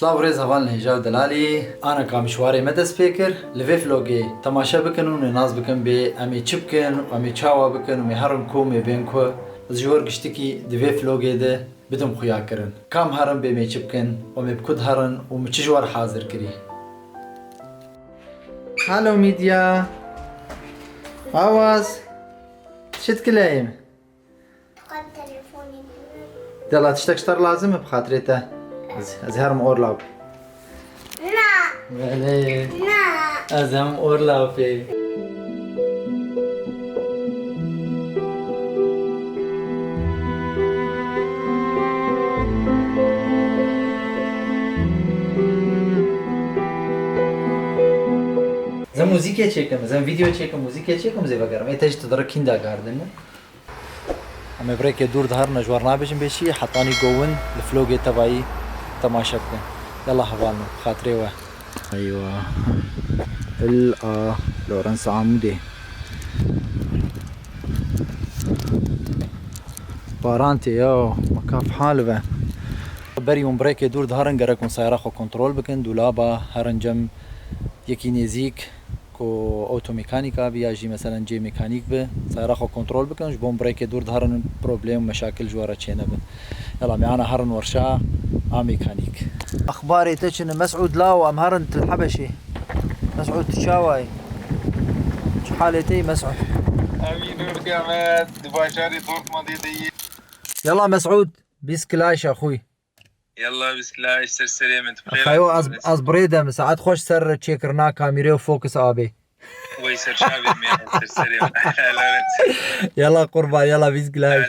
سلاو ریز هوان هجاو دلالی انا کا مشواری مدس فکر لوی فلوگی تماشا بکن و ناز بکن به امی چی بکن و امی چاوا بکن و می هرم کو می بین کو زیور گشتی کی دوی فلوگی ده بدم خویا کرن کام هرم به می چی بکن و می بکد هرن و می چی جوار حاضر کری. هالو میدیا آواز شد کلایم فقط تلفوني دلا تشتكشتر لازم بخاطريته از هرم اورلاو لا بله لا از هم اورلاو فی زم موزیک چیکم زم ویدیو چیکم موزیک چیکم زی بگرم ایتش تدرک کیندا گاردن اما بريك دور ظهر نجوار نابجن بشي حطاني قوون الفلوقي تبعي تماشا بكن يلا حوالنا خاطري واه ايوه لورنس عمودي بارانتي يو مكاف حالبه بريوم بريك دور ظهرن قركن سيارة خو كنترول بكن دولابا هرنجم يكي نيزيك کو اوتو ميكانيكا بيجي مثلا جي ميكانيك به سيارة خو كنترول بكن جبون بريك دور ظهرن بروبليم مشاكل جوارا تشينا بن يلا معانا هرن ورشا ميكانيك اخباري تشن مسعود لاو ام هرن الحبشي مسعود تشاواي شو حالتي مسعود امين ورقامات دباشاري دورتموند دي يلا مسعود بيسكلاش اخوي يلا بسم الله يسر سلام انت بخير خيو از بريدم ساعات خوش سر تشيكرنا كاميري وفوكس ابي ويسر شعبي سر سلام يلا قربان يلا بيسكلاش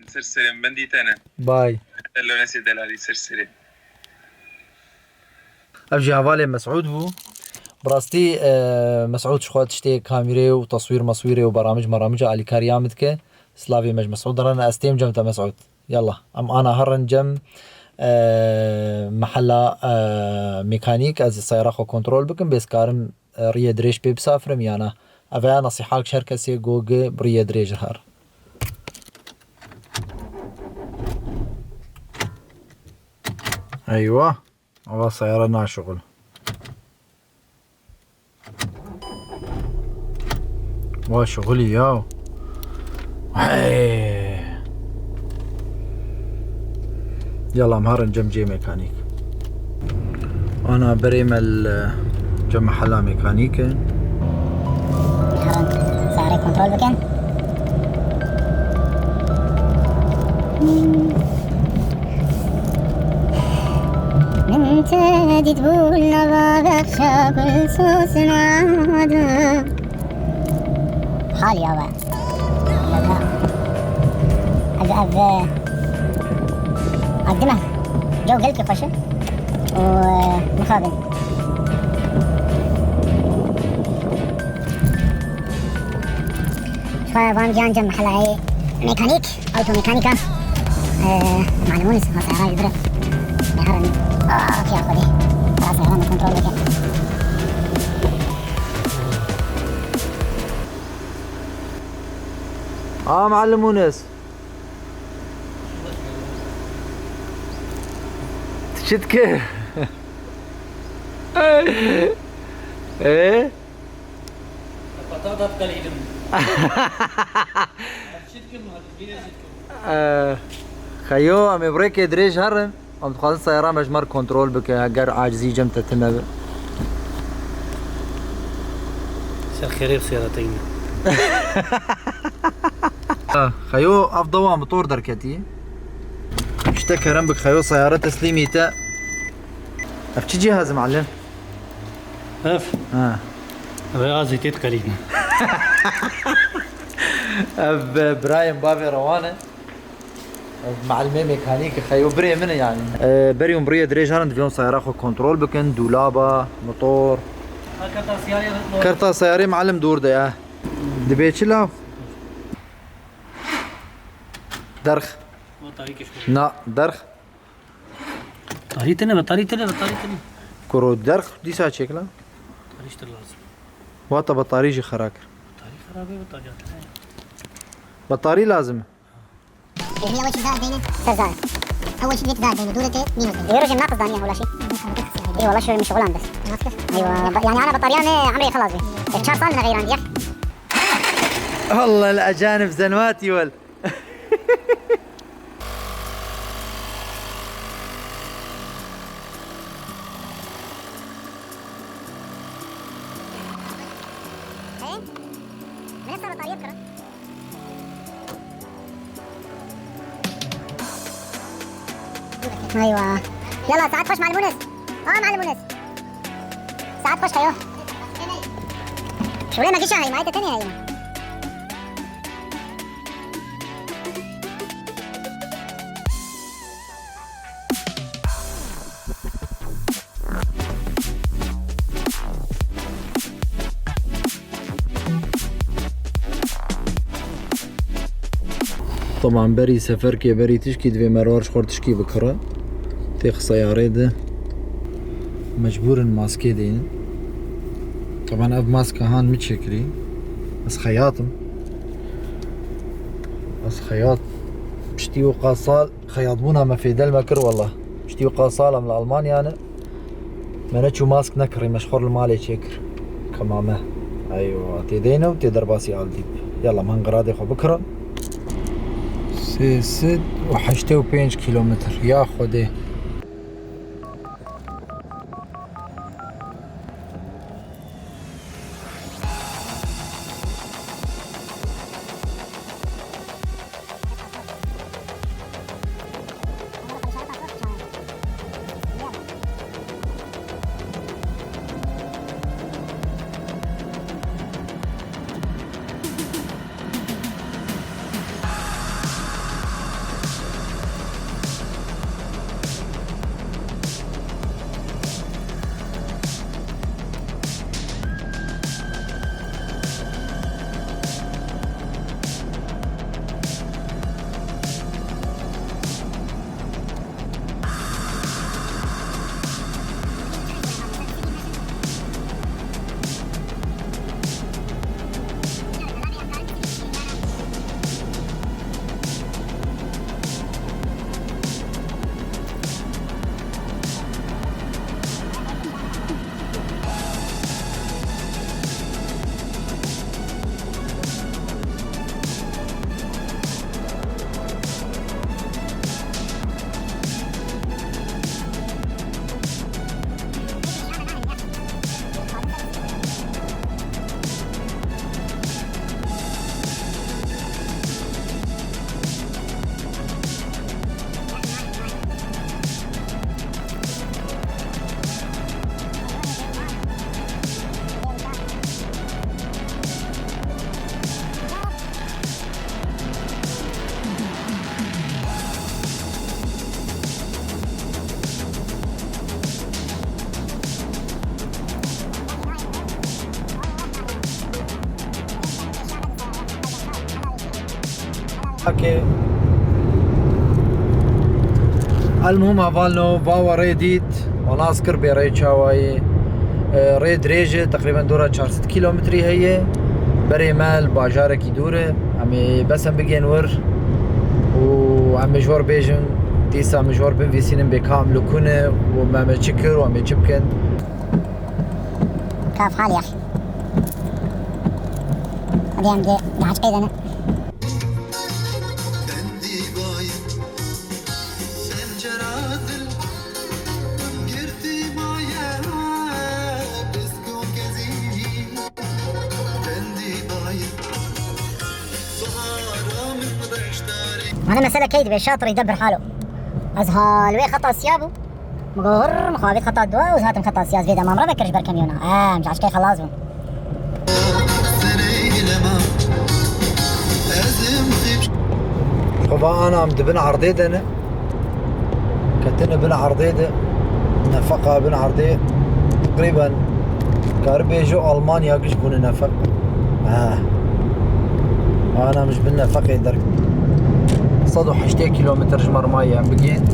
سر سلام بنديت انا باي لو نسي دلالي سر سلام ابجي حوالي مسعود بو براستي مسعود شخوات تشتي كاميري وتصوير مصويري وبرامج علي كاريامتك سلافي مج مسعود رانا استيم جمتا مسعود يلا انا هرن جم محلا ميكانيك از السيارة خو كنترول بكم بس كارم ريه دريش بي بسافرم يانا افا نصيحة شركة سي جوجي بريه دريج هار ايوه هو سيارة ناشغل وشغلي ياو يلا مهرن جم جي ميكانيك انا بريمل جم محلا ميكانيك هرن سيارة كنترول بكن من تدي تقول نبغاك شاكل صوص نعادة حالي يابا أب أقدمه جو قلبي خوشه ومخابن شوية بام جان جم محل ميكانيك أوتو ميكانيكا معلمونس هو سيارة يضرب يهرن في أخذي خلاص يهرن كنترول بكي معلم مونس شد كيف ايه بطاطا بقليل خيو ام بريك دريج هرن ام تخلص سيارة مجمر كنترول بك هجر عاجزي جمت تنب سير خيري بسيارتين خيو افضوا موتور دركتي اشتكى رمبك خيو سيارة تسليمي تا افتش جهاز معلم اف غازي تتقليل اب برايم بافي روانه معلمي ميكانيك خيو بري منه يعني بريوم بريه دريج هرند فيهم سيارة خو كنترول بكن دولابة موتور كرتا سياري معلم دور ده دبيتش لاو درخ لا درخ بطارية كرو درخ دي ساعة شكلها لازم واتا بطاريجي خراكر خرابي بطاري لازم هي وش زاد بينه سرزان اول شيء زاد بين دورتين 92 يرجع ناقص دانيه ولا شيء. اي والله شوي مش شغلان بس. ايوه يعني انا بطارياني عمري خلاص بيه شهر صار من غير عندي. والله الاجانب زنواتي ول من صار بطاريه بكره. ايوه يلا ساعات خش مع المونس. مع المونس ساعات خش ايوه شغله ما جيش هاي معايا تاني هاي. طبعا بري سفر كي بري تشكي دوي مرار شخور تشكي بكرة تيخ سيارة ده مجبور ماسكي دين. طبعا اب ماسكة هان متشكري بس خياطم بس خياط بشتي وقاصال خياط بونا ما في دل مكر والله بشتي وقاصالة من ألمانيا أنا ما نتشو ماسك نكري مشخور المالي تشكر كمامة. أيوة تيدينو تيدرباسي عالديب يلا مهنقرادي خو بكرة ست وحشتي وبينج كيلومتر يا خودي. اوكي المهم هفالنو باوا ريديت وناسكر بري شاواي ريد ريجه تقريبا دورة 400 كيلومتري هي بري مال باجاركي دوره عمي بس ام بيجين ور وعم مجور بيجن ديسا مجور بن فيسينن بكامل كونه وما مشكر وما يشبكن كاف حالي يا اخي هذه عندي قاعد قيد انا أنا مسألة كيد بالشاطر يدبر حاله أزهال وين خطأ ثيابه مغور مخابط خطأ الدواء وزهاتم خطأ سياس بيدا ما بكرش بركميونا مش عشكي خلاصهم طبعا أنا عمد بن عرضيدة أنا كنتنا بن عرضيدة نفقها بن عرضيدة تقريبا كاربيجو ألمانيا قش بون نفق أنا مش بالنفق يدرك صدو حشتي كيلومتر جمر ماي عم بقين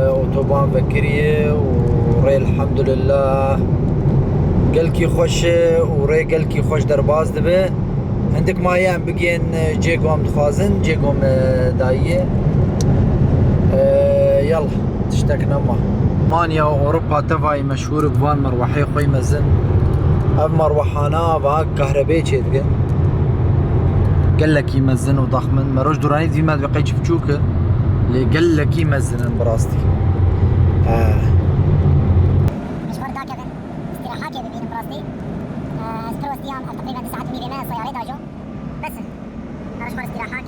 اوتوبان بكرية وري الحمد لله قلكي خوش وري قلكي خوش درباز دبي عندك ماي عم بقين جيكوم دخازن جيكوم داية يلا تشتكنا ما المانيا واوروبا تبعي مشهور بفان مروحي خوي مزن اف مروحانا باك كهربائي تشيدكن قال لك يمزن وضخمن مروج دوراني دي ما بقيتش بتشوكه اللي قال لك يمزن براستي مشوار دا كذا استراحة كذا بين براستي استروى استيام تقريبا 9 مليون سيارة داجو بس مشوار استراحة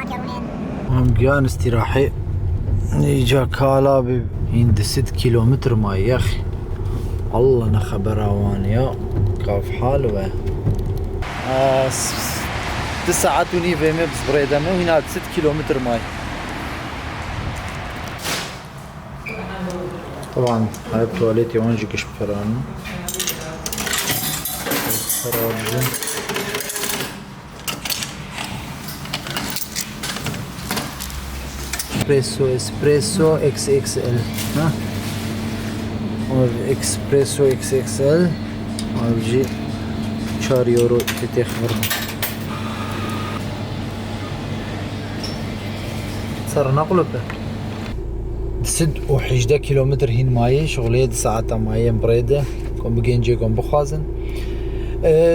كرونين هم جان استراحي يجا كالا عند 6 كيلومتر ما يا اخي والله انا خبراوان يا كاف حالوه 9 ونيفي مبس بريدة وهنا 6 كيلومتر ماي طبعا هاي التواليتي هون جيكش بفران اسبريسو اكس اكس ال ها اكسبريسو اكس اكس ال وبيجي 4 يورو تتخبر صار نقلك 6 كيلومتر هين ماي شغلية ساعة ماي بريدة كون بجين جيكم بخازن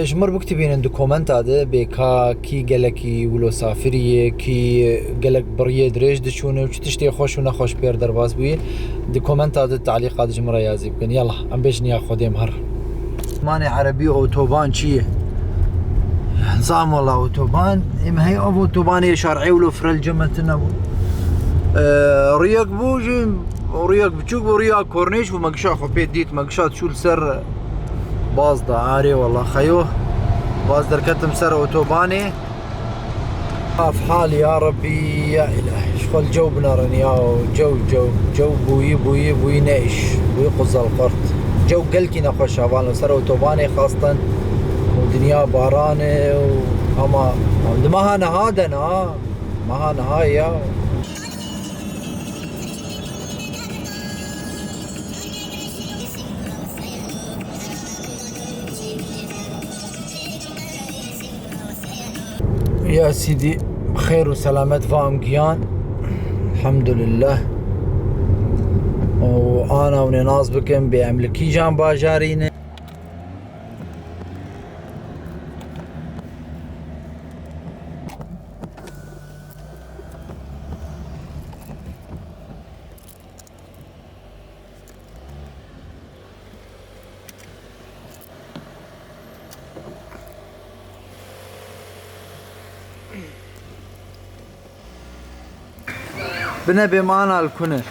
جمر بكتبين عندو كومنت هذا بكا كي قالك ولو سافرية كي قالك بريه دريج دشونه وش تشتي خوش ونخوش بير درباز بوي دي كومنت هذا التعليقات جمرة يازي بكن يلا عم بيجني اخذ مهر ماني عربي اوتوبان شي نظام والله اوتوبان اما هي اوتوبان شرعي ولو فرل جمتنا رياك بوجي ورياك بتشوك ورياك كورنيش ومقشا خو بيت ديت مقشا شو السر باز دا عاري والله خيوه باز دركتم سر اوتوباني في حالي يا ربي يا الهي شغل جو بنارن يا جو بوي نايش بوي قز القرط جو قلكي نخوش شابان سر اوتوباني خاصة ودنيا باراني وهما ما هانا هذا ما هانا هاي يا يا سيدي بخير وسلامة فام كيان الحمد لله وانا ونناس بكم بأملكي جان باجارين بنبي معنا الكنر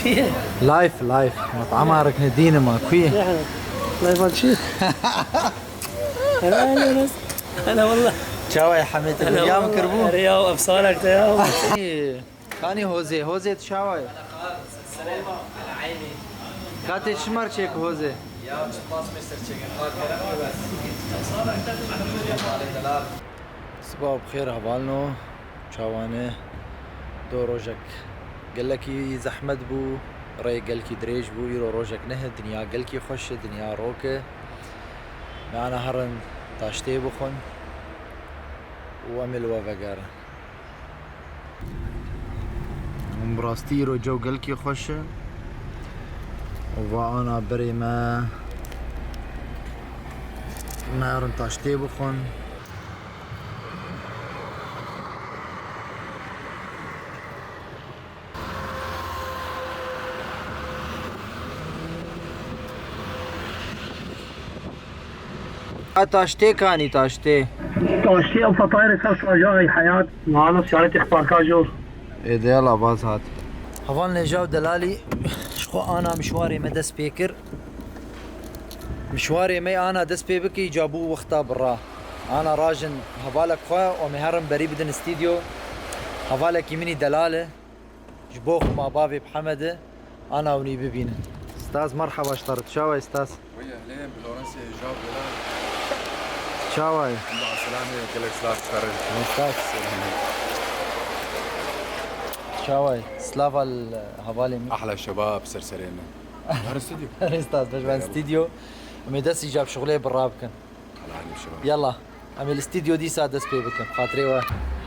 كيف لايف مطعمها ركن دينا ما كويه لايف هذا شيء انا والله شاوي يا حميد اليوم كربون رياو افصالك يا كاني هوزي تشاوي السلامة على عيني كاتي شمر تشيك هوزي يا باص مستر صباح بخير هبالنو شاوانه دو روجك قال لك زحمت بو راي قال لك دريج بو يرو روجك نه دنيا قال لك خوش دنيا روكه معنا هرن تاشتي بخون وامل وفقار مبراستي رو جو قال لك خوش وانا بري ما هرن تاشتي بخون تاشتي كاني تاشتي او فطاير خاصة جاي حياة معنا سيارة اخبار كاجور ايه ده يلا باز هات هفالنا جاو دلالي شخو انا مشواري ما دس بيكر مشواري مي انا دس بيبكي جابوه وقتا برا انا راجن هفالك خوا ومهرم بري بدن استديو هفالك يميني دلالة جبوخ مع بابي بحمده انا وني ببين استاذ مرحبا اشترت شاوي استاذ ويا اهلين بالورنسي جاب ولا شاوي مع السلامة كلك سلاف اشترت استاذ شاوي سلافا الهفالي احلى شباب سرسرينا هذا استوديو استاذ بجبان استديو مدسي جاب شغلي بالرابكن على عيني الشباب يلا عمل الاستديو دي سادس بيبكن خاطري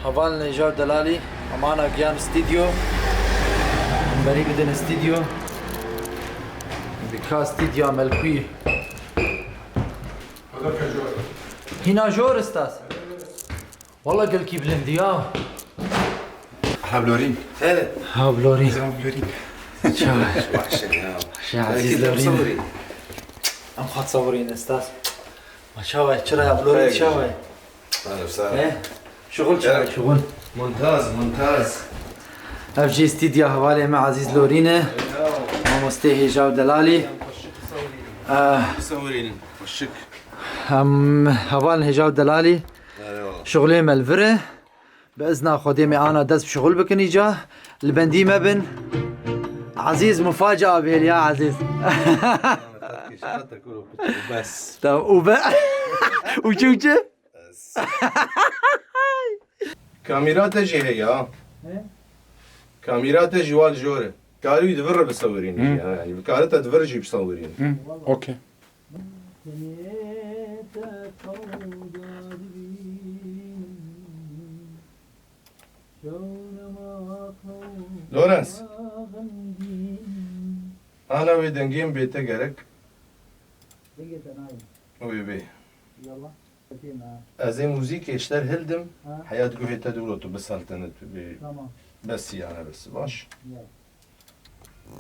هفال نجار دلالي أمانا جيان استديو بري بدن استديو بكا استديو ملكوي هنا جور استاذ والله قال كي بلنديا احنا بلورين ها بلورين بلورين شو عزيز لورين ام خاط صورين استاذ ما شاوي ترى يا بلورين شاوي اهلا وسهلا ايه شغل شغل ممتاز اف جي استديو حوالي مع عزيز لورينه مستهي جاو دلالي مصورين وشك هم هوال هجاو دلالي شغلي ملفره باذن خديمي انا دز بشغل بكن ايجا البندي مبن عزيز مفاجأة بهل يا عزيز بس وبا وشو كاميرا تجي هي كاميرا تجي والجوره كاري يدفر بصورين يعني بكارتها تفرجي بصورين اوكي لورنس انا ويدنجين بيتا جرك وي از موزیک اشتر هلدم حیات گوهی تدولتو بسلطنت بس يعني بس باش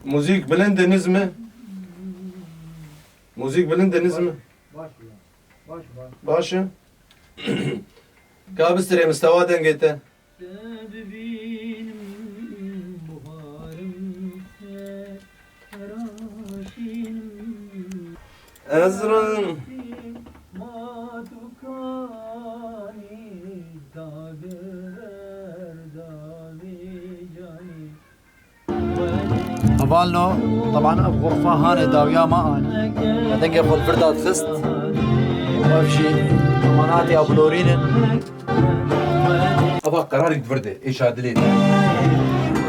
موزیک بلند نزمه موزیک بلند نزمه باشه كابستري مستوى دنجته أزرق هفالنو طبعا بغرفة هاني داويا ما أنا بعدين قبل فردات خست وقف شيء أماناتي أبو لورين ابغى قرارك تفردي ايش هاد ليه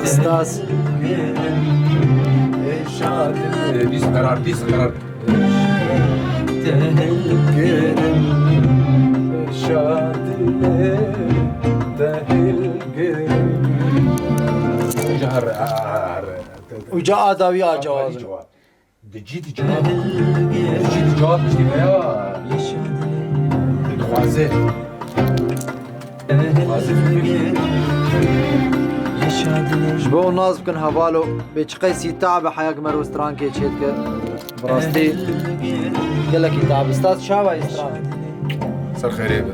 أستاذ ايش هاد ديس قرار وجاء داويا جواز جيتي جواب مش يا خوازي شبو الناس بكن هفالو بيشقي سي تعب حياك مروستران كي تشيتك براستي قال لك يتعب استاذ شاوي استران صار خريبه